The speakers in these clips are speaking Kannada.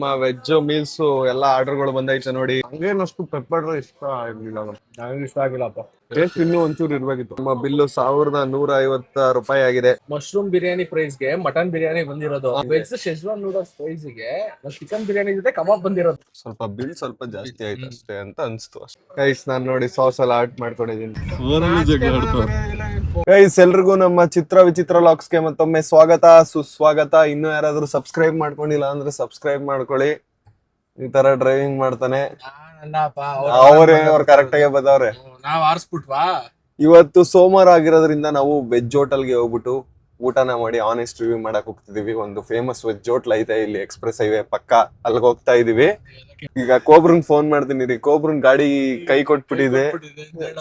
ನಮ್ಮ ವೆಜ್ ಮೀಲ್ಸ್ ಎಲ್ಲ ಆರ್ಡರ್ಗಳು ಬಂದೈತೆ ನೋಡಿ. ಹಂಗೇನಷ್ಟು ಪೆಪ್ಪರ್ ಇಷ್ಟ ಆಗಿಲ್ಲ, ನನಗೆ ಇಷ್ಟ ಆಗಿಲ್ಲಪ್ಪ. ಟೇಸ್ಟ್ ಇನ್ನೂ ಒಂಚೂರು ಇರ್ಬೇಕಿತ್ತು. ನಮ್ಮ ಬಿಲ್ಲು 1150 ರೂಪಾಯಿ ಆಗಿದೆ. ಮಶ್ರೂಮ್ ಬಿರಿಯಾನಿ ಪ್ರೈಸ್ಗೆ ಮಟನ್ ಬಿರಿಯಾನಿ ಬಂದಿರೋದು. ವೆಜ್ ಶೆಜ್ವಾನ್ ನೂಡಲ್ಸ್ ಪ್ರೈಸ್ಗೆ ಚಿಕನ್ ಬಿರಿಯಾನಿ ಜೊತೆ ಕಬಾಬ್ ಬಂದಿರೋದು. ಸ್ವಲ್ಪ ಬಿಲ್ ಸ್ವಲ್ಪ ಜಾಸ್ತಿ ಆಯ್ತು ಅಷ್ಟೇ ಅಂತ ಅನ್ಸ್ತು. ಗೈಸ್ ನಾನು ನೋಡಿ ಸಾಸ್ ಎಲ್ಲ ಆಡ್ ಮಾಡ್ಕೊಂಡಿದ್ದೀನಿ. ಗೈಸ್ ಎಲ್ರಿಗೂ ನಮ್ಮ ಚಿತ್ರ ವಿಚಿತ್ರ ಲಾಕ್ಸ್ಗೆ ಮತ್ತೊಮ್ಮೆ ಸ್ವಾಗತ ಸುಸ್ವಾಗತ. ಇನ್ನು ಯಾರಾದ್ರೂ ಸಬ್ಸ್ಕ್ರೈಬ್ ಮಾಡ್ಕೊಂಡಿಲ್ಲ ಅಂದ್ರೆ ಸಬ್ಸ್ಕ್ರೈಬ್ ಮಾಡ್ಕೊಳ್ಳಿ. ಈ ತರ ಡ್ರೈವಿಂಗ್ ಮಾಡ್ತಾನೆ ಅವ್ರ ಕರೆಕ್ಟ್ ಆಗಿ ಬಂದವ್ರೆ. ನಾವ್ ಆರಿಸ್ಬಿಟ್ವಾ. ಇವತ್ತು ಸೋಮವಾರ ಆಗಿರೋದ್ರಿಂದ ನಾವು ವೆಜ್ ಹೋಟೆಲ್ಗೆ ಹೋಗ್ಬಿಟ್ಟು ಊಟನ ಮಾಡಿ ಆನೆಸ್ಟ್ ರಿವ್ಯೂ ಮಾಡಕ್ ಹೋಗ್ತಿದೀವಿ. ಒಂದು ಫೇಮಸ್ ವೆಜ್ ಹೋಟ್ಲ್ ಐತೆ ಇಲ್ಲಿ ಎಕ್ಸ್ಪ್ರೆಸ್ ಹೈವೇ ಪಕ್ಕ, ಅಲ್ಲಿಗೆ ಹೋಗ್ತಾ ಇದೀವಿ. ಈಗ ಕೋಬ್ರನ್ ಫೋನ್ ಮಾಡ್ತೀನಿ ರೀ. ಕೋಬ್ರನ್ ಗಾಡಿ ಕೈ ಕೊಟ್ಬಿಟ್ಟಿದೆ,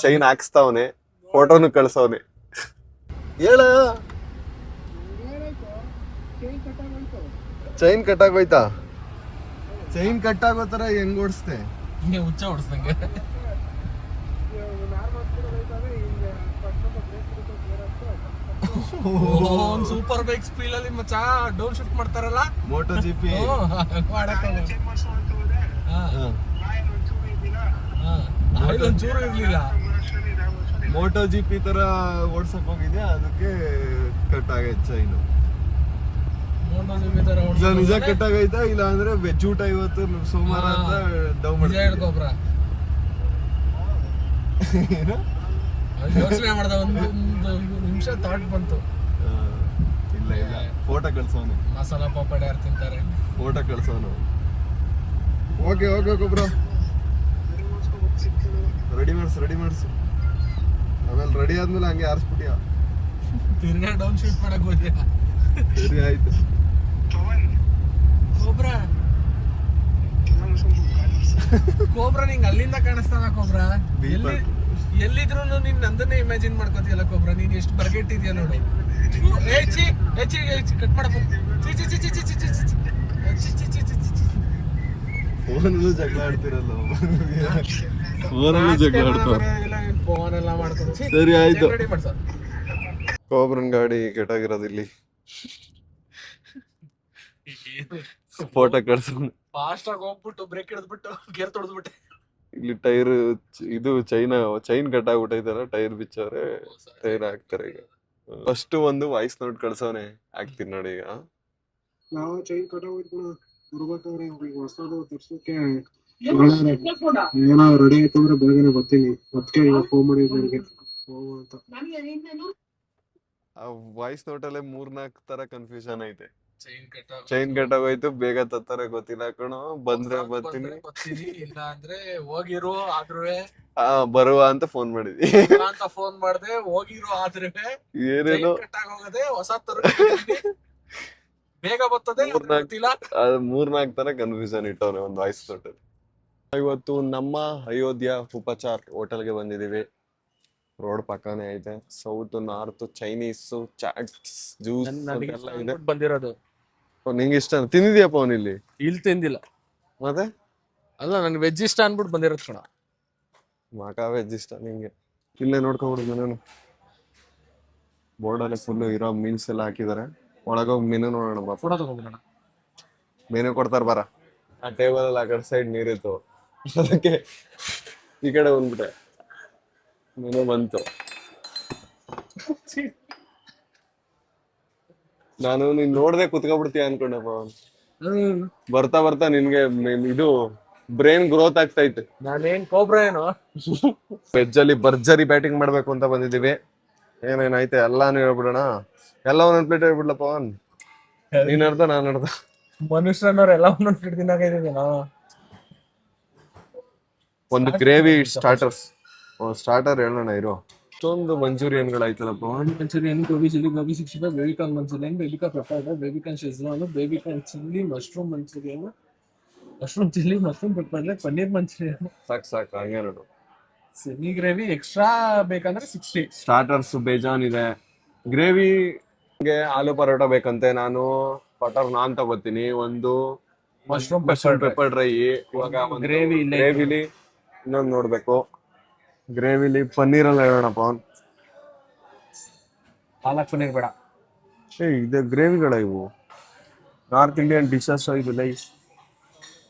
ಚೈನ್ ಹಾಕ್ಸ್ತಾವನೆ, ಫೋಟೋನು ಕಳ್ಸವನೆ. ಹೇಳ ಚೈನ್ ಕಟ್ಟಾಗೋಯ್ತಾ? ಚೈನ್ ಕಟ್ಟಾಗೋ ತರ ಹೆಂಗ್ ಓಡಿಸ್ತೆ? ಹುಚ್ಚ ಹೊಡ್ಸ್ದಂಗೆ. ಸೂಪರ್ ಬೈಕ್ ಸ್ಪೀಡ್ ಅಲ್ಲಿ ಮಚ್ಚ ಡೌನ್ ಶಿಫ್ಟ್ ಮಾಡ್ತಾರಲ್ಲ, ಮೋಟೋ ಜಿಪಿ. ಒಂಚೂರು ಇರ್ಲಿಲ್ಲ. ಮೋಟೋ ಜಿಪಿ ತರ ಓಡ್ಸಕ್ ಹೋಗಿದ್ದೆ, ಅದಕ್ಕೆ ಕಟ್ ಆಗೈತೆ ಚೈನು. ನಿಜ ಕಟ್ಟಾಗೈತಾ? ಇಲ್ಲ ಅಂದ್ರೆ ವೆಜ್ ಊಟ ಇವತ್ತು ಸೋಮವಾರ ಅಂತ ಡೌ ಹೇಳ್ಕೊಬ್ರ ಯೋಚನೆ ಮಾಡ್ದ. ಒಂದು ನಿಮಿಷ ಥಾಟ್ ಬಂತು. ಇಲ್ಲ ಇಲ್ಲ, ಫೋಟೋ ಕಳ್ಸೋನು. ಮಸಾಲಾ ಪಾಪಡ್ ಯಾರು ತಿಂತಾರೆ? ಫೋಟೋ ಕಳ್ಸೋನು. ಓಕೆ ಓಕೆ ಬ್ರೋ, ರೆಡಿ ಮಾಡಿಸು. ಆಮೇಲೆ ರೆಡಿ ಆದ್ಮೇಲೆ ಹಂಗೆ ಆರಿಸ್ಬಿಟ್ಟಿಯ, ತಿರ್ಗಾ ಡೌನ್ ಶೂಟ್ ಮಾಡಕ್ ಹೋದ್ಯಾ? ಸರಿ ಆಯ್ತು. ಕೋಬ್ರಾ ನಿಂಗೆ ಅಲ್ಲಿಂದ ಕಾಣಿಸ್ತಾನ ಕೋಬ್ರಾ. ಎಲ್ಲಿದ್ರು ನೀನ್ ನಂದನ್ನೇ ಇಮ್ಯಾಜಿನ್ ಮಾಡ್ಕೋತಿಯಲ್ಲ ಕೋಬ್ರಾ. ನೀನ್ ಎಷ್ಟು ಬರ್ಗೆಟ್ಟಿದ್ಯಾ ನೋಡಿ. ಕಟ್ ಮಾಡಪ್ಪ. ಫೋನಲ್ಲೂ ಜಗಳ ಆಡ್ತಿರಲ್ಲ. ಫೋನ್ ಎಲ್ಲ ಮಾಡ್ಕೊಂಡು ಸರಿ ಆಯ್ತು. ಕೋಬ್ರನ್ ಗಾಡಿ ಕೆಟ್ಟಾಗಿರೋದು ಇಲ್ಲಿ. ಫೋಟೋ ಕಳ್ಸೋಣ. ಫಾಸ್ಟ್ ಆಗಿ ಹೋಗ್ಬಿಟ್ಟು ಬ್ರೇಕ್ ಹಿಡಿದ್ಬಿಟ್ಟು ಗೇರ್ ತೊಳೆದ್ಬಿಟ್ಟೆ. ಇಲ್ಲಿ ಟೈರ್ ಇದು ಚೈನ್ ಕಟ್ ಆಗ್ಬಿಟ್ಟೈತಲ್ಲ, ಟೈರ್ ಬಿಚ್ಚವ್ರೆ, ಟೈರ್ ಹಾಕ್ತಾರೆ ಈಗ. ಫಸ್ಟ್ ಒಂದು ವಾಯ್ಸ್ ನೋಟ್ ಕಳ್ಸವನೆ, ಹಾಕ್ತೀನಿ ನೋಡಿ. ಈಗ ನಾವು ಚೈನ್ ಕಟ್ ಹೋಗ್ಬಿಟ್ರೆ ಹೊಸದು ತರ್ಸಕ್ಕೆ ಏನೋ ರೆಡಿ ಆಯ್ತು ಅಂದ್ರೆ ಬೇಗನೆ ಬರ್ತೀನಿ. ಅದಕ್ಕೆ ಫೋನ್ ಮಾಡಿದ್ರು ನನಗೆ ಅಂತ. ಆ ವಾಯ್ಸ್ ನೋಟಲ್ಲೇ 3-4 ತರ ಕನ್ಫ್ಯೂಷನ್ ಐತೆ. ಚೈನ್ ಕಟ್ ಆಗೋಯ್ತು, ಬೇಗ ತತ್ತಾರೆ ಗೊತ್ತಿಲ್ಲ ಕಣೋ. ಬಂದ್ರೆ ಬರ್ತೀನಿ, ಇಲ್ಲ ಅಂದ್ರೆ ಹೋಗಿರೋ ಆದ್ರೂ ಬರುವ ಅಂತ ಫೋನ್ ಮಾಡಿದ್ವಿ. ಫೋನ್ ಮಾಡ್ದೆ, ಹೋಗಿರೋ ಆದ್ರೂ ಏನೇನೋ ಕಟ್ ಆಗೋಗದೆ. ಹೊಸ ತರ ಬೇಗ ಬರ್ತದೆ. 3-4 ತರ ಕನ್ಫ್ಯೂಷನ್ ಇಟ್ಟವ್ರೆ ಒಂದು ವಾಯ್ಸ್ ನೋಟಲ್ಲಿ. ಇವತ್ತು ನಮ್ಮ ಅಯೋಧ್ಯ ಉಪಚಾರ್ ಹೋಟೆಲ್ಗೆ ಬಂದಿದೀವಿ. ರೋಡ್ ಪಕ್ಕನೇ ಐತೆ. South north Chinese chaats juice ಎಲ್ಲ ಇದೆ ಬಂದಿರೋದು. ನಿಂಗೆ ಇಷ್ಟ ತಿಂದಿದ್ಯಪ್ಪ? ಅವನಿಲ್ಲಿ ಇಲ್ಲಿ ತಿಂದಿಲ್ಲ. ಮತ್ತೆ ಅಲ್ಲ, ನನ್ ವೆಜ್ ಇಷ್ಟ ಅನ್ಬಿಟ್ಟು ಬಂದಿರೋದು ಕಣ. ಮಾಕಾ ವೆಜ್ ಇಷ್ಟ ನಿಂಗೆ? ಇಲ್ಲೇ ನೋಡ್ಕೊಂಡ್ಬಿಡುದು ನಾನು. ಬೋರ್ಡಲ್ಲಿ ಫುಲ್ ಇರೋ ಮೀನ್ಸ್ ಎಲ್ಲ ಹಾಕಿದಾರೆ. ಒಳಗೋಗಿ ಮೆನು ನೋಡೋಣ. ಫೋಟೋ ತಗೊಂಡ್ಬಿಡೋಣ. ಮೆನು ಕೊಡ್ತಾರ ಬರ. ಆ ಟೇಬಲ್ ಅಲ್ಲಿ ಆ ಕಡೆ ಸೈಡ್ ನೀರಿತ್ತು, ಅದಕ್ಕೆ ಈ ಕಡೆ ಬಂದ್ಬಿಟ್ಟೆ. ಮೆನು ಬಂತು. ನಾನು ನೀನ್ ನೋಡ್ದೆ ಕುತ್ಕೊಬಿಡ್ತೀಯ ಅನ್ಕೊಂಡಪ್ಪ. ಬರ್ತಾ ಬರ್ತಾ ನಿನ್ಗೆ ಇದು ಬ್ರೈನ್ ಗ್ರೋತ್ ಆಗ್ತೈತೆ. ನಾನೇನ್ ಕೋಬ್ರಾ ಏನೋ. ವೆಜ್ ಅಲ್ಲಿ ಭರ್ಜರಿ ಬ್ಯಾಟಿಂಗ್ ಮಾಡ್ಬೇಕು ಅಂತ ಬಂದಿದೀವಿ. ಏನೇನೈತೆ ಎಲ್ಲಾನು ಹೇಳ್ಬಿಡೋಣ. ಎಲ್ಲ ಒಂದೊಂದ್ ಪ್ಲೇಟ್ ಹೇಳ್ಬಿಡ್ಲಪ್ಪ. ನೀನ್ ಅರ್ಧ ನಾನ್ ಅರ್ಧ. ಮನುಷ್ಯನವ್ರೆಲ್ಲ ಒಂದೊಂದ್ ಪ್ಲೇಟ್ ತಿನ್ನಾಕೈತಿದ್ದೀನಾ. ಒಂದು ಗ್ರೇವಿ ಸ್ಟಾರ್ಟರ್ ಹೇಳೋಣ ಇರೋ. ಇಷ್ಟೊಂದು ಮಂಚೂರಿಯನ್ಗಳಾಯ್ತಲ್ಲಪ್ಪ. Manchurian, gobi chilli, gobi 65, baby corn Manchurian, baby corn pepper, baby corn Schezwan, baby corn chilli, mushroom Manchurian, mushroom chilli, mushroom pepper, paneer Manchurian. ಸಾಕು ಹಂಗೆ ನೋಡು. ಸೆಮಿ ಗ್ರೇವಿ ಎಕ್ಸ್ಟ್ರಾ ಬೇಕಂದ್ರೆ 60. ಸ್ಟಾರ್ಟರ್ಸ್ ಬೇಜಾನ್ ಇದೆ. ಗ್ರೇವಿಗೆ ಆಲೂ ಪರೋಟ ಬೇಕಂತೆ. ನಾನು ಬಟರ್ ನಾನ್ ತಗೋತೀನಿ. ಒಂದು ಮಶ್ರೂಮ್ ಪೆಪ್ಪರ್ ಡ್ರೈ. ಇವಾಗ ಗ್ರೇವಿಲಿ ಇನ್ನೊಂದು ನೋಡ್ಬೇಕು. ಗ್ರೇವಿಲಿ ಪನ್ನೀರ್ ಎಲ್ಲ ಹೇಳೋಣಪ್ಪ. ಪಾಲಕ್ ಪನ್ನೀರ್ ಬೇಡ. ಇದೆ ಗ್ರೇವಿಗಳ ಇವು ನಾರ್ತ್ ಇಂಡಿಯನ್ ಡಿಶಸ್. ಇದು ಲೈಸ್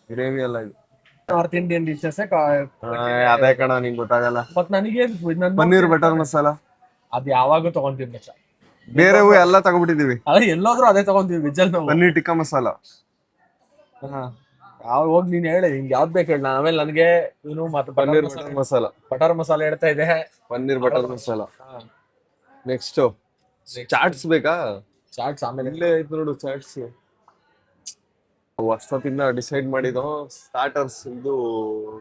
ಗ್ರೇವಿ ಎಲ್ಲ ಇದು ನಾರ್ತ್ ಇಂಡಿಯನ್ ಡಿಶಸ್ ಅದೇ ಕಣ ನಿಂಗೆ ಗೊತ್ತಾಗಲ್ಲ. ಮತ್ ನನಗೆ ಪನ್ನೀರ್ ಬಟರ್ ಮಸಾಲ ಅದ್ ಯಾವಾಗೂ ತಗೊಂತೀವಿ ಮಚ್ಚ. ಬೇರೆವು ಎಲ್ಲ ತಗೊಬಿಟ್ಟಿದೀವಿ. ಅದೇ ಎಲ್ಲೋದ್ರು ಅದೇ ತಗೊಂತೀವಿ ವೆಜ್ಜಲ್ ನಾವು. ಪನ್ನೀರ್ ಟಿಕ್ಕಾ ಮಸಾಲ. ಯಾವ ಹೋಗಿ ನೀನ್ ಹೇಳಿ ನಿಂಗೆ ಯಾವ್ದು ಬೇಕು ಹೇಳಿ. ಆಮೇಲೆ ನನಗೆ ಇವನು ಮತ್ತೆ ಪನ್ನೀರ್ ಬಟರ್ ಮಸಾಲ. ಬಟರ್ ಮಸಾಲ ಹೇಳ್ತಾ ಇದೆ. ಪನ್ನೀರ್ ಬಟರ್ ಮಸಾಲ. ನೆಕ್ಸ್ಟ್ ಚಾಟ್ಸ್ ಬೇಕಾ? ಚಾಟ್ಸ್ ಆಮೇಲೆ ಇಲ್ಲೇ ಐತೆ ನೋಡು ಚಾಟ್ಸ್. ವರ್ಷದಿಂದ ಡಿಸೈಡ್ ಮಾಡಿದ್ದು ಸ್ಟಾರ್ಟರ್ಸ್ ಇದು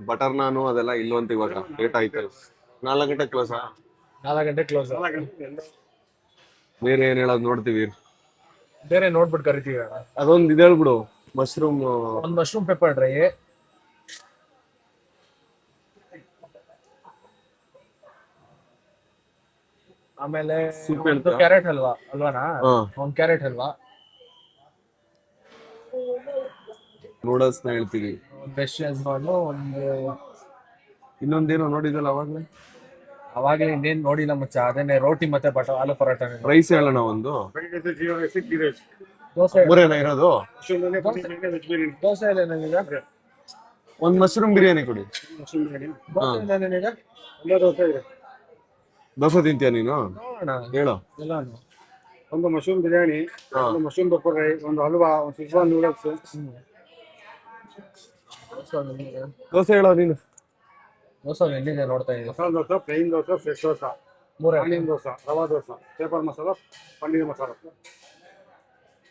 ಬಟರ್ ನಾನು ಅದೆಲ್ಲ ಇಲ್ವಂತ ಇವಾಗ ಲೇಟ್ ಆಯ್ತು. 4 ಗಂಟೆ ಕ್ಲೋಸಾ? 4 ಗಂಟೆ ಕ್ಲೋಸ್. ಬೇರೆ ಏನ್ ಹೇಳೋದು ನೋಡ್ತೀವಿ. ಬೇರೆ ನೋಡ್ಬಿಟ್ಟು ಕರಿತೀವಿ. ಅದೊಂದು ಇದು ಹೇಳ್ಬಿಡು, ಮಶ್ರೂಮ್. ಒಂದು ಮಶ್ರೂಮ್ ಪೆಪ್ಪರ್ ಡ್ರೈ, ಆಮೇಲೆ Soup ಒಂದು ಹೇಳ್ತಾ? ಕ್ಯಾರೆಟ್ ಹಲ್ವಾ ಅಲ್ವಾನಾ? ಹಾ, ಒಂದು ಕ್ಯಾರೆಟ್ ಹಲ್ವಾ, ನೂಡಲ್ಸ್ ನ ಹೇಳ್ತೀವಿ. ಒಂದು ವೆಜ್ ಶೇಜ್ವಾನು, ಒಂದು ಇನ್ನೊಂದೇನೋ ನೋಡಿದಲ್ಲ ಅವಾಗ್ಲೇ. ಅವಾಗಲೇ ಇನ್ನೇನ್ ನೋಡಿಲ್ಲ ಮಚ್ಚ. ಅದೇನೆ ರೋಟಿ ಮತ್ತೆ ಆಲೂ ಪರೋಟ. ರೈಸ್ ಹೇಳೋಣ ಒಂದು. ದೋಸೆ ಮೂರೇನ ಇರೋದು? ದೋಸೆ ಇಲ್ಲ ನನಗೆ. ಒಂದ್ ಮಶ್ರೂಮ್ ಬಿರಿಯಾನಿ ಕೊಡಿ. ದೋಸೆ ಇಲ್ಲ ನನಗೆ. ದೋಸೆ ತಿಂತೀಯ ನೀನು? ನೋಡೋಣ ಹೇಳು. ಎಲ್ಲಾನು. ಒಂದು ಮಶ್ರೂಮ್ ಬಿರಿಯಾನಿ, ಹಾ. ಒಂದು ಮಶ್ರೂಮ್ ಪೆಪ್ಪರ್ ಫ್ರೈ, ಒಂದು ಹಲ್ವಾ, ಒಂದು ಸಿಜ್ವಾನ್ ನೂಡಲ್ಸ್. ದೋಸೆ ಹೇಳೋ ನೀನು. ದೋಸೆ ಎಲ್ಲಿದೆ ನೋಡ್ತಾ ಇದ್ದೀನಿ. ಮಸಾಲ ದೋಸೆ, ಪ್ಲೇನ್ ದೋಸೆ, ಫ್ರೆಶ್ ದೋಸೆ, ಮೂರೇ ಆನಿಯನ್ ದೋಸೆ, ರವಾ ದೋಸೆ, ಪೇಪರ್ ಮಸಾಲ, ಪನ್ನೀರ್ ಮಸಾಲ.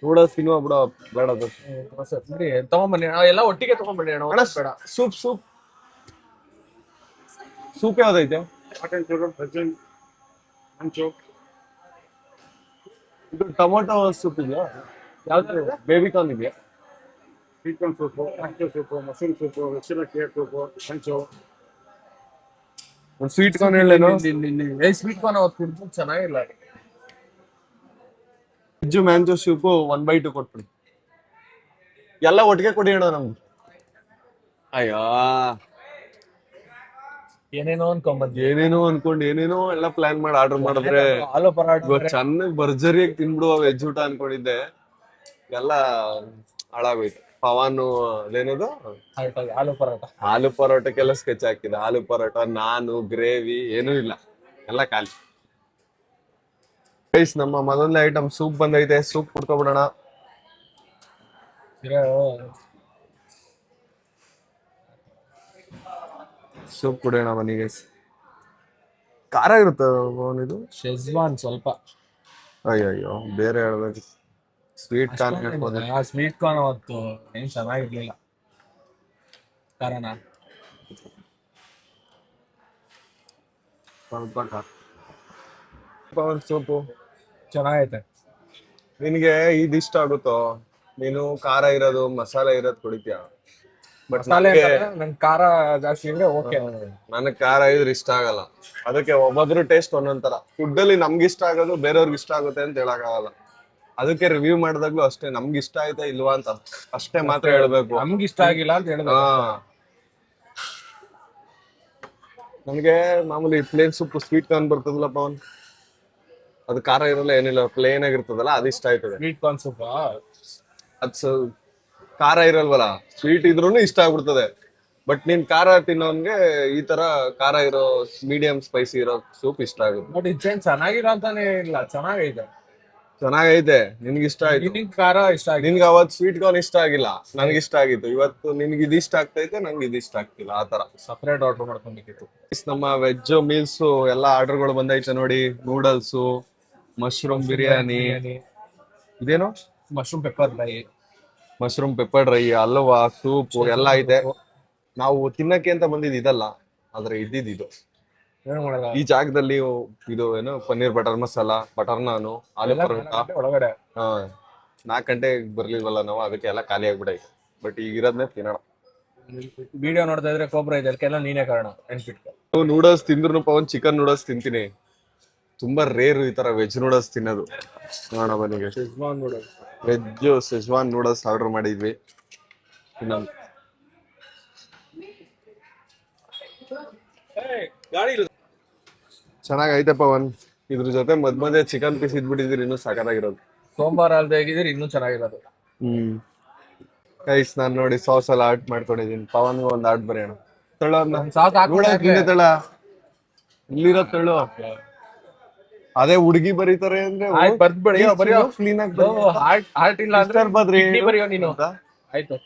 ನೂಡಲ್ಸ್ ತಿನ್ನುವ ಬಿಡ ಬೇಡ ದೋಸೆ. ದೋಸೆ ಬಿಡಿ ತಗೊಂಬನ್ನಿ. ಎಲ್ಲ ಒಟ್ಟಿಗೆ ತಗೊಂಬನ್ನಿ ಅಣ್ಣ. ಅಣ್ಣ ಬೇಡ. ಸೂಪ್ ಸೂಪ್ ಸೂಪ್ ಯಾವ್ದೈತೆ? ಹಾಟ್ ಅಂಡ್ ಶುಗರ್, ವೆಜ್ಜನ್, ಹಂಚು, ಇದು ಟೊಮೊಟೊ ಸೂಪ್ ಇದೆಯಾ? ಯಾವ್ದು? ಬೇಬಿ ಕಾರ್ನ್ ಇದೆಯಾ? ಸ್ವೀಟ್ ಕಾರ್ನ್ ಸೂಪು, ಹಂಚು ಸೂಪು, ಮಶ್ರೂಮ್ ಸೂಪು, ವೆಜ್ಜಿನ ಕೇಕ್ ಸೂಪು, ಹಂಚು. ಒಂದು ಸ್ವೀಟ್ ಕಾರ್ನ್ ಹೇಳೇನು? ಸ್ವೀಟ್ ಕಾರ್ನ್ ಅವತ್ತು ಕುಡಿದು ಚೆನ್ನಾಗಿಲ್ಲ. ವೆಜ್ ಮ್ಯಾಂಗೋ ಸೂಪ್ 1/2 ಕೊಟ್ಬಿಡಿ. ಎಲ್ಲ ಒಟ್ಟಿಗೆ ಕೊಡಿ ಅಣ್ಣ ನಮ್ಗೆ. ಅಯ್ಯೋ, ಏನೇನೋ ಅನ್ಕೊಂಬಂದ್ವಿ. ಏನೇನೋ ಅನ್ಕೊಂಡು ಏನೇನೋ ಎಲ್ಲ ಪ್ಲಾನ್ ಮಾಡಿ ಆರ್ಡರ್ ಮಾಡಿದ್ರೆ ಆಲೂ ಪರಾಟ ಚೆನ್ನಾಗಿ ಭರ್ಜರಿಯಾಗಿ ತಿನ್ಬಿಡುವ ವೆಜ್ ಊಟ ಅನ್ಕೊಂಡಿದ್ದೆ. ಎಲ್ಲ ಹಾಳಾಗೋಯ್ತು. ಪವಾನು ಅದೇನದು ಆಲೂ ಪರಾಟ. ಆಲೂ ಪರೋಟಕ್ಕೆಲ್ಲ ಸ್ಕೆಚ್ ಹಾಕಿದೆ. ಆಲೂ ಪರೋಟ, ನಾನು, ಗ್ರೇವಿ ಏನೂ ಇಲ್ಲ, ಎಲ್ಲ ಖಾಲಿ. ಗೈಸ್, ನಮ್ಮ ಮೊದಲನೇ ಐಟಮ್ ಸೂಪ್ ಬಂದೈತೆ. ಸೂಪ್ ಕುಡ್ಕೊಬಿಡೋಣ. ಸೂಪ್ ಕುಡಿಯೋಣ ಬನ್ನಿ ಗೈಸ್. ಖಾರ ಇರುತ್ತೆ ಇದು. ಶೆಜ್ವಾನ್ ಸ್ವಲ್ಪ. ಅಯ್ಯಯ್ಯೋ, ಬೇರೆ ಹೇಳ್ಬೇಕು. ಸ್ವೀಟ್ ಕಾರ್ನ್ ಹೇಳ್ಬೋದು. ಸ್ವೀಟ್ ಕಾರ್ನ್ ಅವತ್ತು ಏನ್ ಚೆನ್ನಾಗಿರ್ಲಿಲ್ಲ. ಕಾರಣ ಸ್ವಲ್ಪ ಖಾರ. ಒಂದು ಸೂಪು ಚೆನ್ನಾಗೈತೆ. ನಿನಗೆ ಇದು ಇಷ್ಟ ಆಗುತ್ತೋ? ನೀನು ಖಾರ ಇರೋದು, ಮಸಾಲೆ ಇರೋದು ಕುಡಿತೀಯ. ಬಟ್ ಮಸಾಲೆ ನಂಗೆ ಖಾರ ಜಾಸ್ತಿ ಇದ್ರೆ ಓಕೆ. ನನಗೆ ಖಾರ ಇದ್ರೆ ಇಷ್ಟ ಆಗಲ್ಲ. ಅದಕ್ಕೆ ಒಬ್ಬೊಬ್ರು ಟೇಸ್ಟ್ ಒಂದೊಂದ್ ತರ. ಫುಡ್ ಅಲ್ಲಿ ನಮ್ಗೆ ಇಷ್ಟ ಆಗೋದು ಬೇರೆಯವ್ರಿಗೆ ಇಷ್ಟ ಆಗುತ್ತೆ ಅಂತ ಹೇಳಕ್ಕಾಗಲ್ಲ. ಅದಕ್ಕೆ ರಿವ್ಯೂ ಮಾಡಿದಾಗ್ಲೂ ಅಷ್ಟೇ, ನಮ್ಗೆ ಇಷ್ಟ ಆಯ್ತಾ ಇಲ್ವಾ ಅಂತ ಅಷ್ಟೇ ಮಾತ್ರ ಹೇಳ್ಬೇಕು. ನಮ್ಗೆ ಇಷ್ಟ ಆಗಿಲ್ಲ ಅಂತ ಹೇಳಿದ್ರೆ. ನಮ್ಗೆ ಮಾಮೂಲಿ ಪ್ಲೇನ್ ಸೂಪ್ ಸ್ವೀಟ್ ಕಾರ್ನ್ ಬರ್ತದಲ್ಲ ಪವನ್, ಅದು ಖಾರ ಇರಲ್ಲ ಏನಿಲ್ಲ, ಪ್ಲೇನ್ ಆಗಿರ್ತದಲ್ಲ, ಅದು ಇಷ್ಟ ಆಯ್ತದೆ. ಸ್ವೀಟ್ ಕಾರ್ನ್ ಸೂಪ್ ಅದ್ ಖಾರ ಇರಲ್ವಲ್ಲ, ಸ್ವೀಟ್ ಇದ್ರೂನು ಇಷ್ಟ ಆಗ್ಬಿಡ್ತದೆ. ಬಟ್ ನೀನ್ ಖಾರ ತಿನ್ನೋನ್ಗೆ ಈ ತರ ಖಾರ ಇರೋ ಮೀಡಿಯಂ ಸ್ಪೈಸಿ ಇರೋ ಸೂಪ್ ಇಷ್ಟ ಆಗುತ್ತೆ. ಬಟ್ ಇದೇನ್ ಚೆನ್ನಾಗಿಲ್ಲ ಅಂತಾನೆ ಇಲ್ಲ, ಚೆನ್ನಾಗೈತೆ. ಚೆನ್ನಾಗೈತೆ. ನಿನ್ಗೆ ಇಷ್ಟ ಆಯ್ತು. ನಿನ್ಗೆ ಖಾರ ಇಷ್ಟ ಆಗಿದೆ. ನಿನ್ಗೆ ಅವತ್ ಸ್ವೀಟ್ ಕಾರ್ನ್ ಇಷ್ಟ ಆಗಿಲ್ಲ, ನನ್ಗೆ ಇಷ್ಟ ಆಗಿತ್ತು. ಇವತ್ತು ನಿನ್ಗೆ ಇದು ಇಷ್ಟ ಆಗ್ತೈತೆ, ನಂಗೆ ಇದು ಇಷ್ಟ ಆಗ್ತಿಲ್ಲ. ಆ ತರ ಸಪ್ರೇಟ್ ಆರ್ಡರ್ ಮಾಡ್ಕೊಂಡಿತ್ತು. ನಮ್ಮ ವೆಜ್ ಮೀಲ್ಸ್ ಎಲ್ಲ ಆರ್ಡರ್ಗಳು ಬಂದೈತೆ ನೋಡಿ. ನೂಡಲ್ಸು, ಮಶ್ರೂಮ್ ಬಿರಿಯಾನಿ, ಇದೇನು mushroom pepper fry, mushroom pepper dry, halwa, soup ಎಲ್ಲ ಐತೆ. ನಾವು ತಿನ್ನಕ್ಕೆ ಅಂತ ಬಂದಿದ್ದು ಇದಲ್ಲ, ಆದ್ರೆ ಇದ್ದಿದ್ದು ಏನು ಮಾಡಲ್ಲ. ಈ ಜಾಗದಲ್ಲಿ ಇದು ಏನು ಪನ್ನೀರ್ ಬಟರ್ ಮಸಾಲ, ಬಟರ್ ನಾನು, ಆಲೂ ಪರೋಟ. ಒಳಗಡೆ 4 ಗಂಟೆಗೆ ಬರ್ಲಿಲ್ವಲ್ಲ ನಾವು, ಅದಕ್ಕೆ ಎಲ್ಲ ಖಾಲಿ ಆಗ್ಬಿಟ್ಟೈತೆ. ಬಟ್ ಈಗ ಇರೋದ್ನೇ ತಿನ್ನೋಣ. ವಿಡಿಯೋ ನೋಡ್ತಾ ಇದ್ರೆ ಕೊಬ್ಬರ ಇದೆ, ಅದಕ್ಕೆಲ್ಲ ನೀನೇ ಕಾರಣ ನೆನ್ಪಿಟ್ಕೊ. ನೂಡಲ್ಸ್ ತಿಂದ್ರು ಪವನ್ ಚಿಕನ್ ನೂಡಲ್ಸ್ ತಿಂತೀನಿ. ತುಂಬಾ ರೇರ್ ಈ ತರ ವೆಜ್ ನೂಡಲ್ಸ್ ತಿನ್ನೋದು. ನೋಡೋಣ ಬನ್ನಿ. Schezwan noodles, veg Schezwan noodles order ಮಾಡಿದ್ವಿ. ಇನ್ನೊಂದು ಚೆನ್ನಾಗೈತೆ ಪವನ್. ಇದ್ರ ಜೊತೆ ಮಧ್ಯ ಚಿಕನ್ ಪೀಸ್ ಇದ್ಬಿಟ್ಟಿದ್ರಿ, ಇನ್ನೂ ಸಾಕಾಗಿರೋದು. ಸೋಮವಾರ ಅಲ್ದೇ ಆಗಿದ್ರೆ ಇನ್ನೂ ಚೆನ್ನಾಗಿರೋದು. ಗೈಸ್ ನಾನ್ ನೋಡಿ ಸಾಸ್ ಎಲ್ಲ ಆರ್ಟ್ ಮಾಡ್ಕೊಂಡಿದೀನಿ. ಪವನ್ಗೂ ಒಂದು ಆರ್ಟ್ ಬರೆಯೋಣ. ತಳ್ಳೋ ಸಾಸ್ ಹಾಕಿ ತಳ ಇಲ್ಲಿರೋ ತಳ್ಳೋ. ಅದೇ ಹುಡುಗಿ ಬರೀತಾರೆ ಅಂದ್ರೆ ಆಯ್ತು ಬರ್ದ್ಬೇಡಿ ಬರೆಯೋ. ಕ್ಲೀನ್ ಆಗಿ ಆರ್ಟ್ ಇಲ್ಲ ಅಂದ್ರೆ ಕಿಡ್ನಿ ಬರೆಯೋ ನೀನು. ಆಯ್ತು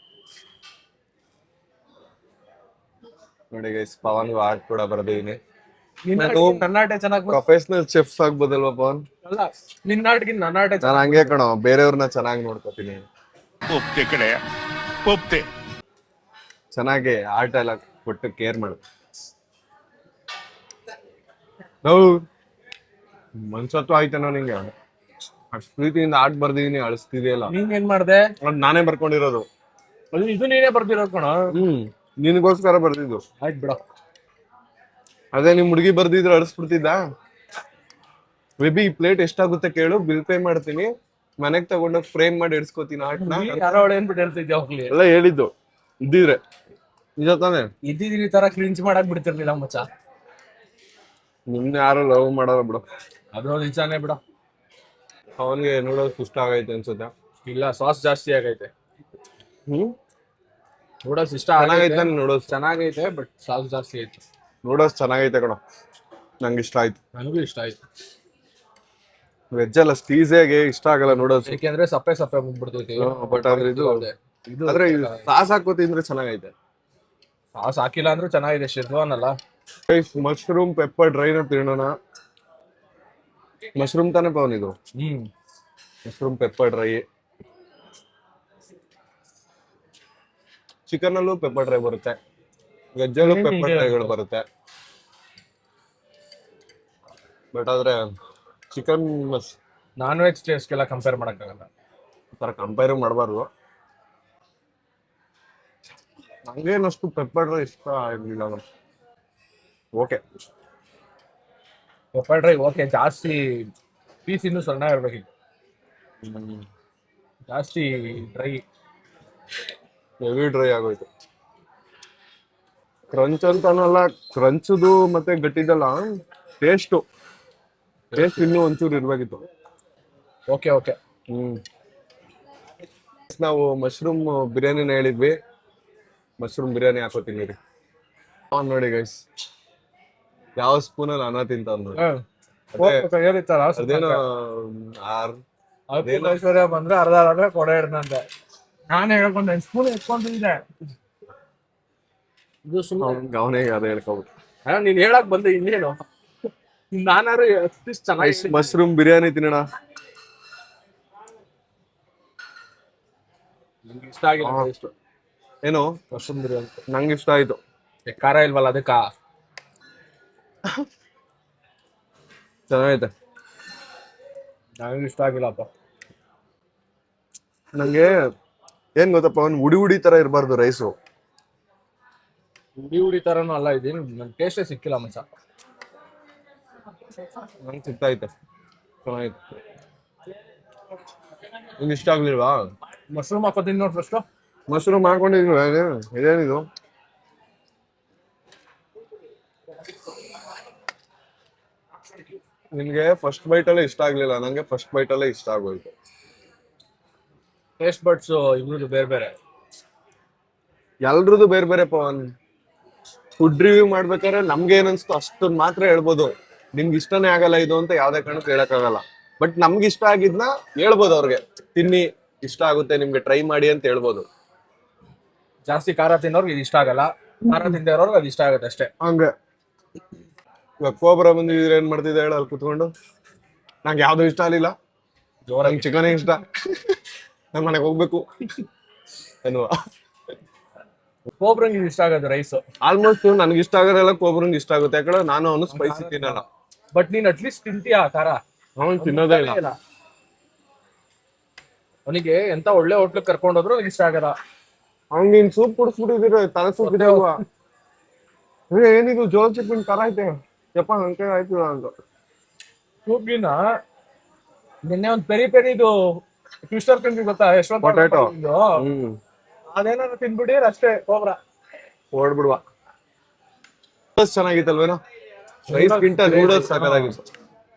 ನೋಡಿ ಗೈಸ್ ಪವನ್ಗೂ ಆರ್ಟ್ ಕೂಡ ಬರ್ದಿದೀನಿ. ನನ್ನ ಆಟೆ ಚೆನ್ನಾಗಿ ಪ್ರೊಫೆಷನಲ್ ಚೆಫ್ಸ್ ಆಗ್ಬೋದಲ್ವಾ ಪವನ್? ಅಲ್ಲ ನಿನ್ನ ಆಟಗಿನ್ ನನ್ನ ಆಟೆ ನಾನು ಹಂಗೆ ಕಣೋ, ಬೇರೆಯವ್ರನ್ನ ಚೆನ್ನಾಗಿ ನೋಡ್ಕೋತೀನಿ. ಒಪ್ತೆ ಕಡೆ ಒಪ್ತೆ. ಚೆನ್ನಾಗಿ ಆರ್ಟ್ ಎಲ್ಲ ಕೊಟ್ಟು ಕೇರ್ ಮಾಡು. ನಾವು ಮನ್ಸತ್ವ ಆಯ್ತೇನೋ ನಿಂಗೆ? ಅಷ್ಟ್ ಪ್ರೀತಿಯಿಂದ ಆರ್ಟ್ ಬರ್ದಿದೀನಿ, ಅಳಿಸ್ತಿದೆಯಲ್ಲ. ನೀನ್ ಏನ್ ಮಾಡ್ದೆ? ಅದ್ ನಾನೇ ಬರ್ಕೊಂಡಿರೋದು. ಇದು ನೀನೇ ಬರ್ದಿರೋದ್ ಕಣ. ನಿನಗೋಸ್ಕರ ಬರ್ದಿದ್ದು. ಆಯ್ತು ಬಿಡ. ಅದೇ ನಿಮ್ ಹುಡುಗಿ ಬರ್ದಿದ್ರೆ ಅಳಿಸ್ಬಿಡ್ತಿದ್ದ. ಮೇ ಬಿ ಈ ಪ್ಲೇಟ್ ಎಷ್ಟಾಗುತ್ತೆ ಕೇಳು, ಬಿಲ್ ಪೇ ಮಾಡ್ತೀನಿ, ಮನೆಗ್ ತಗೊಂಡೋಗಿ ಫ್ರೇಮ್ ಮಾಡಿ ಇಡ್ಸ್ಕೊತೀನಿ ಆರ್ಟ್ನ. ಯಾರೋ ಏನ್ಬಿಟ್ಟು ಹೇಳ್ತಿದ್ದೆ ಹೋಗ್ಲಿ. ಎಲ್ಲ ಹೇಳಿದ್ದು ಇದ್ದಿದ್ರೆ. ನಿಜ ತಾನೆ? ಇದ್ದಿದ್ರೆ ಈ ತರ ಕ್ಲಿಂಚ್ ಮಾಡಕ್ ಬಿಡ್ತಿರ್ಲಿಲ್ಲ ಮಚ್ಚ. ನಿಮ್ನ ಯಾರು ಲವ್ ಮಾಡಲ್ಲ ಬಿಡು. ಅದು ನಿಜಾನೇ ಬಿಡ. ಅವನ್ಗೆ ನೋಡೋದು ಇಷ್ಟ ಆಗೈತೆ ಅನ್ಸುತ್ತೆ. ಇಲ್ಲ ಸಾಸ್ ಜಾಸ್ತಿ ಆಗೈತೆ. ನೂಡಲ್ಸ್ ಇಷ್ಟ ಚೆನ್ನಾಗೈತೆ ನೋಡೋದು. ಚೆನ್ನಾಗೈತೆ ಬಟ್ ಸಾಸ್ ಜಾಸ್ತಿ ಐತೆ. ನೂಡಲ್ಸ್ ಚೆನ್ನಾಗೈತೆ ಕಣ, ನಂಗೆ ಇಷ್ಟ ಆಯ್ತು. ನನಗೂ ಇಷ್ಟ ಆಯ್ತು. ವೆಜ್ ಅಲ್ಲ ಸ್ಟೀಸಿಯಾಗೆ ಇಷ್ಟ ಆಗಲ್ಲ ನೂಡಲ್ಸ್. ಯಾಕೆಂದ್ರೆ ಸಪ್ಪೆ ಸಪ್ಪೆ ಮುಗ್ಬಿಡ್ತೈತಿ. ಬಟ್ ಆದ್ರೆ ಇದು ಆದ್ರೆ ಸಾಸ್ ಹಾಕೋ ತಿಂದ್ರೆ ಚೆನ್ನಾಗೈತೆ. ಸಾಸ್ ಹಾಕಿಲ್ಲ ಅಂದ್ರೂ ಚೆನ್ನಾಗಿದೆ. ಶೆಜ್ವಾನ್ ಅಲ್ಲ. ಮಶ್ರೂಮ್ ಪೆಪ್ಪರ್ ಡ್ರೈನ ತಿನ್ನೋಣ. ಮಶ್ರೂಮ್ ತಾನೇ ಪವನ್ ಇದು? Mushroom pepper dry. ಚಿಕನ್ ಅಲ್ಲೂ ಪೆಪ್ಪರ್ ಡ್ರೈ ಬರುತ್ತೆ, ವೆಜ್ ಅಲ್ಲೂ ಪೆಪ್ಪರ್ ಡ್ರೈಗಳು ಬರುತ್ತೆ. ಬಟ್ ಆದ್ರೆ ಚಿಕನ್ ನಾನ್ ವೆಜ್ ಟೇಸ್ಟ್ಗೆಲ್ಲ ಕಂಪೇರ್ ಮಾಡಕ್ಕಾಗಲ್ಲ. ಈ ತರ ಕಂಪೇರ್ ಮಾಡಬಾರ್ದು. ನಂಗೇನಷ್ಟು ಪೆಪ್ಪರ್ ಡ್ರೈ ಇಷ್ಟ ಆಗಿರ್ಲಿಲ್ಲ. Okay pepper dry okay. ಜಾಸ್ತಿ ಪೀಸ್ ಇನ್ನೂ ಸಣ್ಣ ಇರ್ಬೇಕಿತ್ತು. ಜಾಸ್ತಿ ಡ್ರೈ, ಹೆವಿ ಡ್ರೈ ಆಗೋಯ್ತು. ಕ್ರಂಚ್ ಅಂತಾನಲ್ಲ, ಕ್ರಂಚದು ಮತ್ತೆ ಗಟ್ಟಿದಲ್ಲ ಟೇಸ್ಟ್ ಇನ್ನೂ ಒಂಚೂರು ಇರ್ಬೇಕಿತ್ತು. Okay okay. ನಾವು ಮಶ್ರೂಮ್ ಬಿರಿಯಾನಿನ ಹೇಳಿದ್ವಿ. ಮಶ್ರೂಮ್ ಬಿರಿಯಾನಿ ಹಾಕೋತೀನಿ ರೀ. ನೋಡಿ ಗೈಸ್ ಯಾವ ಸ್ಪೂನಲ್ಲಿ ಅನ್ನ ತಿಂತ ನೋಡಿ. ಅದೇನೋ ಐಶ್ವರ್ಯ ಬಂದ್ರೆ ಅರ್ಧ ಅರ್ಧ ಕೊಡೆ ಹಿಡ್ದಂತೆ. ನಾನು ಹೇಳ್ಕೊಂಡೆ ಸ್ಪೂನ್ ಎತ್ಕೊಂತಿದ್ದೆ. ಇದು ಸುಮ್ಮನೆ ಅವನೇ ಅದೇ ಹೇಳ್ಕೊಬಿಟ್ಟು. ನೀನ್ ಹೇಳಕ್ ಬಂದೆ ಇನ್ನೇನು. ನಾನಾರು ಚೆನ್ನಾಗಿ ಮಶ್ರೂಮ್ ಬಿರಿಯಾನಿ ತಿನ್ನೋಣ. ನಂಗೆ ಇಷ್ಟ ಆಗಿಲ್ಲ ಟೇಸ್ಟ್. ಏನು ಮಶ್ರೂಮ್ ಬಿರಿಯಾನಿ ನಂಗೆ ಇಷ್ಟ ಆಯ್ತು. ಖಾರ ಇಲ್ವಲ್ಲ ಅದಕ್ಕ. ಚೆನ್ನಾಗೈತೆ. ನನಗೆ ಇಷ್ಟ ಆಗಿಲ್ಲಪ್ಪ. ನಂಗೆ ಏನ್ ಗೊತ್ತಪ್ಪ, ಅವ್ನು ಉಡಿ ತರ ಇರಬಾರ್ದು ರೈಸು. ಉಡಿ ತರನು ಅಲ್ಲ ಇದೇನು. ನನ್ ಟೇಸ್ಟೇ ಸಿಕ್ಕಿಲ್ಲ ಮಚ್ಚ. ನಂಗೆ ಸಿಗ್ತೈತೆ, ಚೆನ್ನಾಗೈತೆ. ನಿಮ್ಗೆ ಇಷ್ಟ ಆಗ್ಲಿಲ್ವಾ? ಮಶ್ರೂಮ್ ಹಾಕೋತೀನಿ ನೋಡಿ ಫಸ್ಟ್. ಮಶ್ರೂಮ್ ಹಾಕೊಂಡಿದ್ವಿ. ಇದೇನಿದು? ನಿನ್ಗೆ ಫಸ್ಟ್ ಬೈಟ್ ಅಲ್ಲೇ ಇಷ್ಟ ಆಗ್ಲಿಲ್ಲ, ನಂಗೆ ಫಸ್ಟ್ ಬೈಟ್ ಅಲ್ಲೇ ಇಷ್ಟ ಆಗೋಯ್ತು. ಟೇಸ್ಟ್ ಬಡ್ಸ್ ಇಬ್ರದ್ದು ಬೇರೆ ಬೇರೆ. ಎಲ್ರದ್ದು ಬೇರೆ ಬೇರೆ ಪವನ್. ಫುಡ್ ರಿವ್ಯೂ ಮಾಡ್ಬೇಕಾದ್ರೆ ನಮ್ಗೆ ಏನನ್ಸ್ತು ಅಷ್ಟೊಂದು ಮಾತ್ರ ಹೇಳ್ಬೋದು. ನಿಮ್ಗೆ ಇಷ್ಟನೇ ಆಗಲ್ಲ ಇದು ಅಂತ ಯಾವ್ದೇ ಕಾರಣಕ್ಕೂ ಹೇಳಕ್ಕಾಗಲ್ಲ. ಬಟ್ ನಮ್ಗೆ ಇಷ್ಟ ಆಗಿದ್ನ ಹೇಳ್ಬೋದು ಅವ್ರಿಗೆ, ತಿನ್ನಿ ಇಷ್ಟ ಆಗುತ್ತೆ ನಿಮ್ಗೆ, ಟ್ರೈ ಮಾಡಿ ಅಂತ ಹೇಳ್ಬೋದು. ಜಾಸ್ತಿ ಖಾರ ತಿನ್ನೋರ್ಗೆ ಇದು ಇಷ್ಟ ಆಗಲ್ಲ, ಖಾರ ತಿಂದೇ ಇರೋರ್ಗೆ ಅದು ಇಷ್ಟ ಆಗುತ್ತೆ ಅಷ್ಟೇ. ಹಂಗೆ ಇವಾಗ ಕೋಬ್ರಾ ಬಂದಿದ್ರೆ ಏನ್ ಮಾಡ್ತಿದ್ದೆ ಹೇಳ ಅಲ್ಲಿ ಕುತ್ಕೊಂಡು? ನಂಗೆ ಯಾವ್ದು ಇಷ್ಟ ಆಗ್ಲಿಲ್ಲ, ನಂಗೆ ಚಿಕನ್ ಇಷ್ಟ, ನನ್ ಮನೆಗೆ ಹೋಗ್ಬೇಕು ಎನ್ನುವ. ಕೋಬ್ರಂಗ್ ಇಷ್ಟ ಆಗೋದು ರೈಸ್. ಆಲ್ಮೋಸ್ಟ್ ನನ್ಗೆ ಇಷ್ಟ ಆಗೋದೆಲ್ಲ ಕೋಬ್ರಂಗ್ ಇಷ್ಟ ಆಗುತ್ತೆ. ಯಾಕಂದ್ರೆ ನಾನು ಅವನು ಸ್ಪೈಸಿ ತಿನ್ನಲ್ಲ. ಬಟ್ ನೀನ್ ಅಟ್ಲೀಸ್ಟ್ ತಿಂತೀಯಾ ಖಾರ? ಅವನು ತಿನ್ನೋದೇ ಇಲ್ಲ. ಅವನಿಗೆ ಎಂತ ಒಳ್ಳೆ ಹೋಟ್ಲಿಗೆ ಕರ್ಕೊಂಡೋದ್ರು ಇಷ್ಟ ಆಗಲ್ಲ. ಅವ್ನಿಗೆ ಇನ್ ಸೂಪ್ ಕುಡಿಸ್ಬಿಟ್ಟಿದ್ರೆ ತಲೆ ಸೂಪ್ ಇದೆ ಅಲ್ವಾ? ಏನಿದು ಜೋಳ ಚಿಪ್ಪಿನ ಖಾರ ಐತೆ ಯಪ್ಪ, ಹಂಗೆ ಆಯ್ತು ಅಂತ. ಸೂಪ್ಗಿನ ನಿನ್ನೆ ಒಂದ್ ಪೆರಿ ಪೆರಿದು ಟ್ವಿಸ್ಟರ್ ತಿಂದ್ವಿ ಗೊತ್ತಾ? ಯಶವಂತ Potato. ಅದೇನಾದ್ರು ತಿನ್ಬಿಟ್ಟಿದ್ರೆ ಅಷ್ಟೇ ಕೋಬ್ರಾ ಓಡ್ಬಿಡುವ. ಚೆನ್ನಾಗಿತ್ತಲ್ವೇನೋ? ರೈಸ್ ಗಿಂತ ನೂಡಲ್ಸ್ ಸಾಕಾಗಿತ್ತು.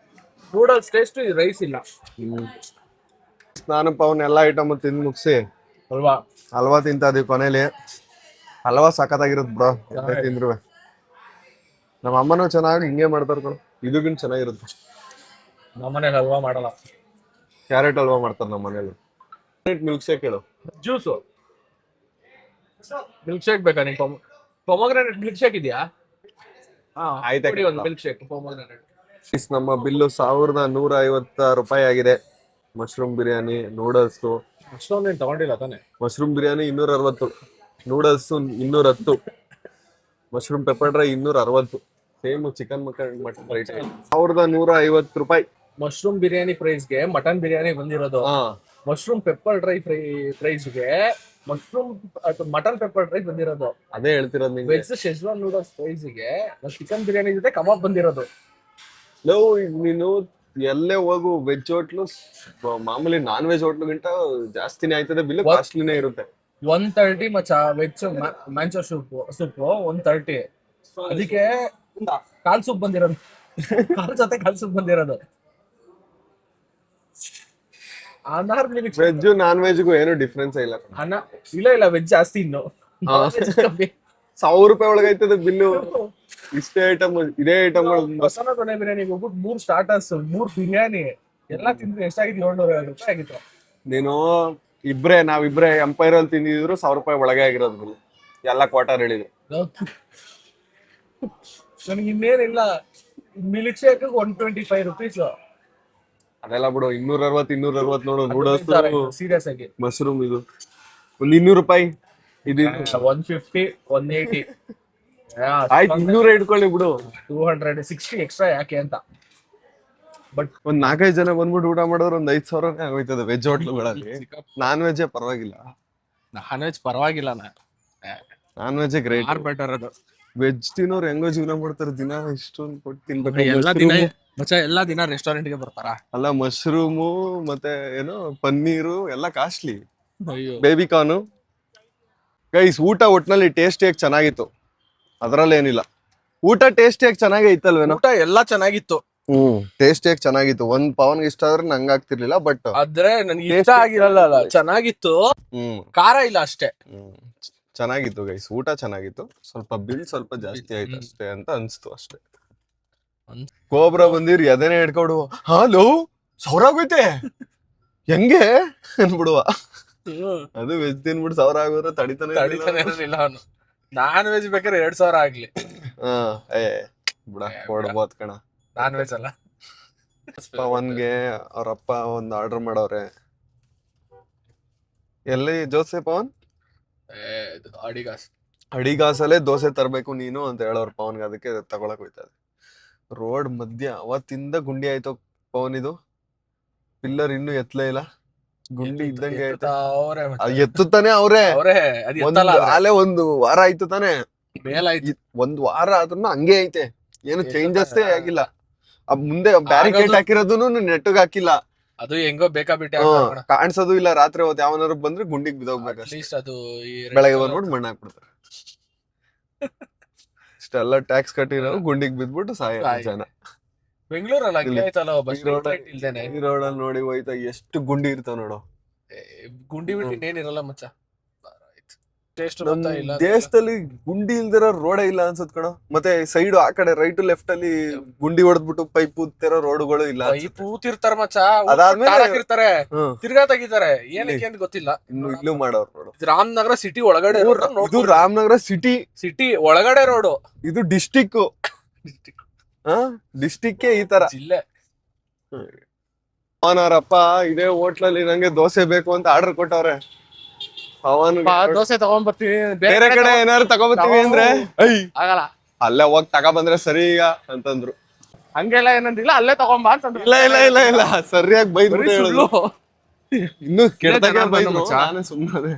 ನೂಡಲ್ಸ್ ಟೇಸ್ಟ್ ರೈಸ್ ಇಲ್ಲ. ನಾನು ಪವನ್ ಎಲ್ಲಾ ಐಟಮ್ ತಿಂದು ಮುಗಿಸಿ ಅಲ್ವಾ? ಹಲ್ವಾ ತಿಂತ ಇದೀವಿ ಕೊನೆಯಲ್ಲಿ. ಹಲ್ವಾ ಸಖತ್ತಾಗಿರುತ್ತೆ ಬ್ರೋ, ತಿಂದ್ರು. ನಮ್ಮ ಅಮ್ಮನೂ ಚೆನ್ನಾಗಿ ಹಿಂಗೆ ಮಾಡ್ತಾರೆ ಕಣೋ, ಇದಕ್ಕಿಂತ ಚೆನ್ನಾಗಿರುತ್ತೆ. ನಮ್ಮನೇಲಿ ಹಲ್ವಾ ಮಾಡಲ್ಲ, ಕ್ಯಾರೆಟ್ ಹಲ್ವಾ ಮಾಡ್ತಾರೆ ನಮ್ಮ ಮನೇಲಿ. ಮಿಲ್ಕ್ ಶೇಕ್ ಹೇಳು. ಜ್ಯೂಸು. ಮಿಲ್ಕ್ ಶೇಕ್ ಬೇಕಾ ನಿಂಗೆ? ಪೊಮೊಗ್ರಾನೇಟ್ ಮಿಲ್ಕ್ ಶೇಕ್ ಇದೆಯಾ? ಆಯ್ತಾ ಒಂದು ಮಿಲ್ಕ್ ಶೇಕ್ ಪೊಮೊಗ್ರಾನೇಟ್. ನಮ್ಮ ಬಿಲ್ಲು 1150 ರೂಪಾಯಿ ಆಗಿದೆ. Mushroom biryani, noodles. ಅಷ್ಟೊಂದೇನು ತಗೊಂಡಿಲ್ಲ ತಾನೆ? Mushroom biryani 260, noodles 210, mushroom pepper dry 260. Same chicken mutton right 1150 ರೂಪಾಯಿ. ಮಶ್ರೂಮ್ ಬಿರಿಯಾನಿ ಪ್ರೈಸ್ಗೆ ಮಟನ್ ಬಿರಿಯಾನಿ ಬಂದಿರೋದು. ಮಶ್ರೂಮ್ ಪೆಪ್ಪರ್ ಡ್ರೈ ಪ್ರೈಸ್ಗೆ ಮಶ್ರೂಮ್ ಮಟನ್ ಪೆಪ್ಪರ್ ಡ್ರೈ ಬಂದಿರೋದು. ಅದೇ ಹೇಳ್ತಿರೋದು ನಿಂಗೆ. ವೆಜ್ ಶೆಜ್ವಾನ್ ನೂಡಲ್ಸ್ ಪ್ರೈಸ್ಗೆ ಚಿಕನ್ ಬಿರಿಯಾನಿ ಜೊತೆ ಕಬಾಬ್ ಬಂದಿರೋದು. ನೀನು ಎಲ್ಲೇ ಹೋಗು ವೆಜ್ ಹೋಟ್ಲು ಮಾಮೂಲಿ ನಾನ್ ವೆಜ್ ಹೋಟ್ಲುಗಿಂತ ಜಾಸ್ತಿನೇ ಆಯ್ತದೆ, ಬಿಲ್ ಕಾಸ್ಟ್ಲಿನೇ ಇರುತ್ತೆ. 130 ಮಚ್ಚ ವೆಜ್ ಮ್ಯಾಂಚೋ ಸೂಪ್ 130. ಅದಕ್ಕೆ ಕಾಲ್ ಸೂಪ್ ಬಂದಿರೋದು, ಕಾಲ್ ಜೊತೆ ಕಾಲ್ ಸೂಪ್ ಬಂದಿರೋದು. ವೆಜ್ ನಾನ್ ವೆಜ್ಗೂ ಏನು ಡಿಫ್ರೆನ್ಸ್ ಇಲ್ಲ. ಇಲ್ಲ ವೆಜ್ ಜಾಸ್ತಿ ಇನ್ನು 1000 ರೂಪಾಯಿ ಒಳಗೈತದೆ ಬಿಲ್ಲು. ಇಷ್ಟೇ ಐಟಮ್, ಇದೇ ಐಟಮ್ಗಳು. ಮಸಾಲಾ ದೊಣ್ಣೆ ಬಿರಿಯಾನಿಗೆ ಹೋಗ್ಬಿಟ್ಟು 3 ಸ್ಟಾರ್ಟರ್ಸ್ 3 ಬಿರಿಯಾನಿ ಎಲ್ಲ ತಿಂದ್ರೆ ಎಷ್ಟಾಗಿತ್ತು? 750 ರೂಪಾಯಿ ಆಗಿತ್ತು. ನೀನು ನಾವಿಬ್ರೆ ಎಂಪೈರ್ ಅಲ್ಲಿ ತಿಂದಿದ್ರು 1000 ರೂಪಾಯಿ ಒಳಗೆ ಆಗಿರೋದು ಬಿಲ್, ಎಲ್ಲ ಕ್ವಾರ್ಟರ್ ಹೇಳಿದ್ರು. ನನಗೆ ಇನ್ನೇನಿಲ್ಲ, ಮಿಲ್ಕ್ ಶೇಕ್ 125 ರುಪೀಸ್. ಅದೆಲ್ಲ ಬಿಡು, 260 ನೋಡು. ನೂಡಲ್ಸ್ ಸೀರಿಯಸ್ ಆಗಿ ಮಶ್ರೂಮ್ ಇದು ಒಂದು 200 ರೂಪಾಯಿ. ಇದು 150 180 ಆಯ್ತು, 200 ಇಟ್ಕೊಳ್ಳಿ ಬಿಡು. 260 ಎಕ್ಸ್ಟ್ರಾ ಯಾಕೆ ಅಂತ. ಬಟ್ ಒಂದ್ 4-5 ಜನ ಬಂದ್ಬಿಟ್ಟು ಊಟ ಮಾಡಿದ್ರೆ ಒಂದ್ 5000 ಆಗೋಯ್ತದೆ ವೆಜ್ ಹೋಟ್ಲುಗಳಲ್ಲಿ. ನಾನ್ ವೆಜ್ ಪರವಾಗಿಲ್ಲ, ನಾನ್ ವೆಜ್ ಪರವಾಗಿಲ್ಲ. Non veg great. ಬೆಟರ್ ಅದು. ವೆಜ್ ತಿನ್ನೋರು ಹೆಂಗೋ ಜೀವನ ಮಾಡ್ತಾರೆ, ದಿನ ಇಷ್ಟೊಂದು ಕೊಟ್ಟು ತಿನ್ಬೇಕು. ಎಲ್ಲಾ ದಿನ ರೆಸ್ಟೋರೆಂಟ್ ಗೆ ಬರ್ತಾರ. ಅಲ್ಲ, ಮಶ್ರೂಮು ಮತ್ತೆ ಏನೋ ಪನ್ನೀರು ಎಲ್ಲ ಕಾಸ್ಟ್ಲಿ. ಅಯ್ಯೋ, ಬೇಬಿ ಕಾರ್ನು. ಗೈಸ್, ಊಟ ಒಟ್ನಲ್ಲಿ ಟೇಸ್ಟಿಯಾಗಿ ಚೆನ್ನಾಗಿತ್ತು, ಅದ್ರಲ್ಲಿ ಏನಿಲ್ಲ. ಊಟ ಟೇಸ್ಟಿಯಾಗಿ ಚೆನ್ನಾಗೇ ಇತ್ತಲ್ವೇನೋ? ಊಟ ಎಲ್ಲಾ ಚೆನ್ನಾಗಿತ್ತು. ಟೇಸ್ಟಿಯಾಗಿ ಚೆನ್ನಾಗಿತ್ತು. ಒಂದ್ ಪವನ್ಗೆ ಇಷ್ಟ ಆದ್ರೆ ನಂಗೆ ಆಗ್ತಿರ್ಲಿಲ್ಲ, ಬಟ್ ಆದ್ರೆ ನನ್ಗೆ ಇಷ್ಟ ಆಗಿರಲ್ಲ. ಚೆನ್ನಾಗಿತ್ತು, ಖಾರ ಇಲ್ಲ ಅಷ್ಟೇ. ಚೆನ್ನಾಗಿತ್ತು ಗೈಸ್, ಊಟ ಚೆನ್ನಾಗಿತ್ತು. ಸ್ವಲ್ಪ ಬಿಲ್ ಸ್ವಲ್ಪ ಜಾಸ್ತಿ ಆಯ್ತು ಅಷ್ಟೇ ಅಂತ ಅನ್ಸ್ತು ಅಷ್ಟೇ. ಕೋಬ್ರಾ ಬಂದಿರ್ ಎದೆನೆ ಹಿಡ್ಕೊಡು, ಹಲೋ 1000 ಆಗೋಯ್ತೆ ಹೆಂಗೆ ಅನ್ಬಿಡುವ. ಅದು ವೆಜ್ ತಿನ್ಬಿಟ್ಟು 1000 ಆಗೋದ್ರೆ ತಡಿತಾನೆ ಇರಲಿಲ್ಲ ಅವನು. ನಾನ್ ವೆಜ್ ಬೇಕಾದ್ರೆ 2000 ಆಗ್ಲಿ. ಬಿಡ ಕೊಡ್ಬೋದ್ ಕಣ. ನಾನ್ ವೆಜ್ ಅಲ್ಲ. ಪವನ್ಗೆ ಅವ್ರಪ್ಪ ಒಂದ್ ಆರ್ಡರ್ ಮಾಡವ್ರೆ. ಎಲ್ಲಿ ದೋಸೆ ಪವನ್? ಅಡಿಗಾಸಲ್ಲೇ ದೋಸೆ ತರ್ಬೇಕು ನೀನು ಅಂತ ಹೇಳೋರು ಪವನ್ಗೆ. ಅದಕ್ಕೆ ತಗೊಳಕ್ ಹೋಯ್ತದೆ. ರೋಡ್ ಮಧ್ಯ ಅವತ್ತಿಂದ ಗುಂಡಿ ಆಯ್ತು ಪವನ್. ಇದು ಪಿಲ್ಲರ್ ಇನ್ನೂ ಎತ್ತಲೇ ಇಲ್ಲ, ಗುಂಡಿ ಇದ್ದಂಗೆ ಎತ್ತುತ್ತಾನೆ ಅವ್ರೆ. ಅಲ್ಲೇ 1 ವಾರ ಆಯ್ತು ತಾನೆ, 1 ವಾರ ಆದ್ರೂ ಹಂಗೆ ಐತೆ, ಏನು ಚೇಂಜಸ್ ಆಗಿಲ್ಲ. ಮುಂದೆ ಬ್ಯಾರಿಕೇಡ್ ಹಾಕಿರೋದನ್ನು ನೆಟ್ಟಿಗೆ ಹಾಕಿಲ್ಲ. ಅದು ಹೆಂಗೋ ಬೇಕಾ ಬಿಟ್ಟೆ ಕಾಣಿಸೋದು ಇಲ್ಲ. ರಾತ್ರಿ ಹೊತ್ತು ಯಾವನಾರು ಬಂದ್ರೆ ಗುಂಡಿಗೆ ಬಿದ್ದೋಗ್ಬೇಕು. ಅದು ಬೆಳಗ್ಗೆ ಬಂದ್ಬಿಟ್ಟು ಮಣ್ಣು ಹಾಕ್ಬಿಡ್ತಾರೆ. ಇಷ್ಟೆಲ್ಲ ಟ್ಯಾಕ್ಸ್ ಕಟ್ಟಿರೋ ಗುಂಡಿಗೆ ಬಿದ್ಬಿಟ್ಟು ಸಾಯ ಜನ. ಬೆಂಗಳೂರಲ್ಲಿ ಈ ರೋಡಲ್ಲಿ ನೋಡಿ ಹೋಯ್ತಾ ಎಷ್ಟು ಗುಂಡಿ ಇರ್ತಾವ ನೋಡು. ಗುಂಡಿ ಬಿಟ್ಟು ಏನಿರಲ್ಲ ಮಚ್ಚ. ದೇಶದಲ್ಲಿ ಗುಂಡಿ ಇಲ್ದಿರೋ ರೋಡೇ ಇಲ್ಲ ಅನ್ಸತ್ ಕಣ. ಮತ್ತೆ ಸೈಡ್ ಆ ಕಡೆ ರೈಟ್ ಲೆಫ್ಟ್ ಅಲ್ಲಿ ಗುಂಡಿ ಹೊಡೆದ್ಬಿಟ್ಟು ಪೈಪ್ ಊದ್ತಿರೋ ರೋಡ್ಗಳು ಇಲ್ಲ. ಊತಿರ್ತಾರ ಮಚ್ಚ, ಅದಾದ್ಮೇಲೆ ತಿರ್ಗಾ ತೆಗಿತಾರೆ. ಏನಕ್ಕೆ ಅಂತ ಗೊತ್ತಿಲ್ಲ. ಇಲ್ಲೂ ಮಾಡೋರು ರೋಡ್. ರಾಮನಗರ ಸಿಟಿ ಒಳಗಡೆ. ಇದು ರಾಮನಗರ ಸಿಟಿ ಒಳಗಡೆ ರೋಡು. ಇದು ಡಿಸ್ಟಿಕ್ ಈ ತರ ಜಿಲ್ಲೆ. ಅವನವ್ರಪ್ಪ ಇದೇ ಹೋಟ್ಲಲ್ಲಿ ನಂಗೆ ದೋಸೆ ಬೇಕು ಅಂತ ಆರ್ಡರ್ ಕೊಟ್ಟವ್ರೆ. ದೋಸೆ ತಗೊಂಡ್ಬರ್ತೀವಿ, ಬೇರೆ ಕಡೆ ಏನಾದ್ರು ತಗೋಬರ್ತೀವಿ ಅಂದ್ರೆ ಆಗಲ್ಲ, ಅಲ್ಲೇ ಹೋಗಿ ತಗೊಬಂದ್ರೆ ಸರಿ ಈಗ ಅಂತಂದ್ರು. ಹಂಗೆಲ್ಲ ಏನಂದಿಲ್ಲ, ಅಲ್ಲೇ ತಗೊಂಬಾ ಅಂತಂದ್ರು. ಇಲ್ಲ ಸರಿಯಾಗಿ ಬೈದ್ರು. ಇನ್ನು ಕೆಟ್ಟದಾಗ ಬೈದ್ರು. ನಾನು ಸುಮ್ಮನೆ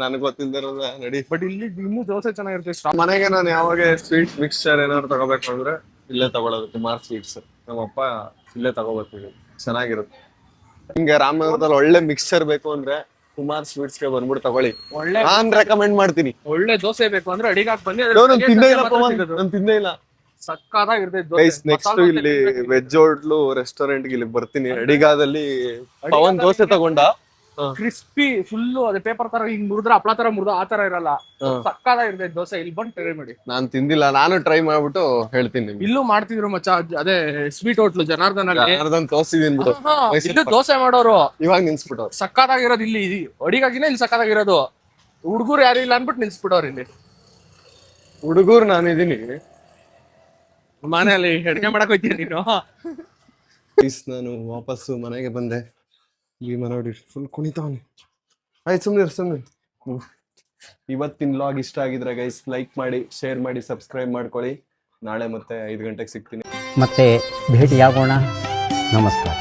ನನಗ್ ಗೊತ್ತಿಲ್ದಿರೋದ ನಡಿ. ಬಟ್ ಇಲ್ಲಿ ಇನ್ನೂ ದೋಸೆ ಚೆನ್ನಾಗಿರುತ್ತೆ. ಮನೆಗೆ ನಾನು ಯಾವಾಗ ಸ್ವೀಟ್ಸ್ ಮಿಕ್ಸ್ಚರ್ ಏನಾದ್ರು ತಗೋಬೇಕು ಅಂದ್ರೆ ಇಲ್ಲೇ ತಗೊಳ್ಳೋದು. ಕುಮಾರ್ ಸ್ವೀಟ್ಸ್ ನಮ್ಮಪ್ಪ ಇಲ್ಲೇ ತಗೋಬರ್ತೀವಿ, ಚೆನ್ನಾಗಿರುತ್ತೆ. ಹಿಂಗೆ ರಾಮನಗರದಲ್ಲಿ ಒಳ್ಳೆ ಮಿಕ್ಸ್ಚರ್ ಬೇಕು ಅಂದ್ರೆ ಕುಮಾರ್ ಸ್ವೀಟ್ಸ್ ಗೆ ಬಂದ್ಬಿಟ್ಟು ತಗೊಳ್ಳಿ. ನಾನ್ ರೆಕಮೆಂಡ್ ಮಾಡ್ತೀನಿ. ಒಳ್ಳೆ ದೋಸೆ ಬೇಕು ಅಂದ್ರೆ ಅಡಿಗಾಕ್ ಬನ್ನಿ. ನಾನು ತಿಂದೇ ಇಲ್ಲ. ಸಕ್ಕತ್ತಾಗಿರ್ತೈತೆ. ನೆಕ್ಸ್ಟ್ ಇಲ್ಲಿ ವೆಜ್ ಹೋಟ್ಲು ರೆಸ್ಟೋರೆಂಟ್ ಇಲ್ಲಿ ಬರ್ತೀನಿ. ಅಡಿಗಾದಲ್ಲಿ ಪವನ್ ದೋಸೆ ತಗೊಂಡ, ಕ್ರಿಸ್ಪಿ ಫುಲ್ ಅದೇ ಪೇಪರ್ ತರ ಹಿಂಗ್ ಮುರಿದ್ರೆ ಹಪ್ಳ ತರ ಮುರಿದ ಆ ತರ ಇರಲ್ಲ. ಹಾ. ಸಕ್ಕತ್ತಾಗಿರ್ತೈತೆ ದೋಸೆ. ಇಲ್ಲಿ ಬಂದು ಟ್ರೈ ಮಾಡಿ. ನಾನ್ ತಿಂದಿಲ್ಲ, ನಾನು ಟ್ರೈ ಮಾಡ್ಬಿಟ್ಟು ಹೇಳ್ತೀನಿ ನಿಮ್ಗೆ. ಇಲ್ಲೂ ಮಾಡ್ತಿದ್ರು ಮಚ್ಚ, ಅದೇ ಸ್ವೀಟ್ ಹೋಟ್ಲು ಜನಾರ್ದನ್ ಅಲ್ಲಿ. ಯಾರ್ದನ್ ತೋರ್ಸಿದೀನಿ ಬಿಡು. ಇಲ್ಲೂ ದೋಸೆ ಮಾಡೋರು ಇವಾಗ ನಿಲ್ಸ್ಬಿಟ್ಟವ್ರು. ಸಕ್ಕತ್ತಾಗಿರೋದು ಇಲ್ಲಿ ಅಡಿಗಾಗಿನೇ ಇಲ್ಲಿ ಸಕ್ಕತ್ತಾಗಿರೋದು. ಹುಡುಗರು ಯಾರು ಇಲ್ಲ ಅನ್ಬಿಟ್ಟು ನಿಲ್ಸ್ಬಿಟ್ಟವ್ರು ಇಲ್ಲಿ. ಹುಡುಗರು ನಾನಿದೀನಿ. ಮನೆಯಲ್ಲಿ ಅಡಿಗೆ ಮಾಡಕ್ ಹೋಯ್ತೀನಿ ನೀನು. ನಾನು ವಾಪಸ್ಸು ಮನೆಗೆ ಬಂದೆ. ಭೀಮ ನೋಡಿ ಫುಲ್ ಕುಣಿತಾವನೆ. ಆಯ್ತು ಸುಮ್ನೆ. ಇವತ್ತಿನ ವ್ಲಾಗ್ ಇಷ್ಟ ಆಗಿದ್ರೆ ಗೈಸ್ ಲೈಕ್ ಮಾಡಿ, ಶೇರ್ ಮಾಡಿ, ಸಬ್ಸ್ಕ್ರೈಬ್ ಮಾಡ್ಕೊಳ್ಳಿ. ನಾಳೆ ಮತ್ತೆ 5 ಗಂಟೆಗೆ ಸಿಗ್ತೀನಿ. ಮತ್ತೆ ಭೇಟಿಯಾಗೋಣ. ನಮಸ್ಕಾರ.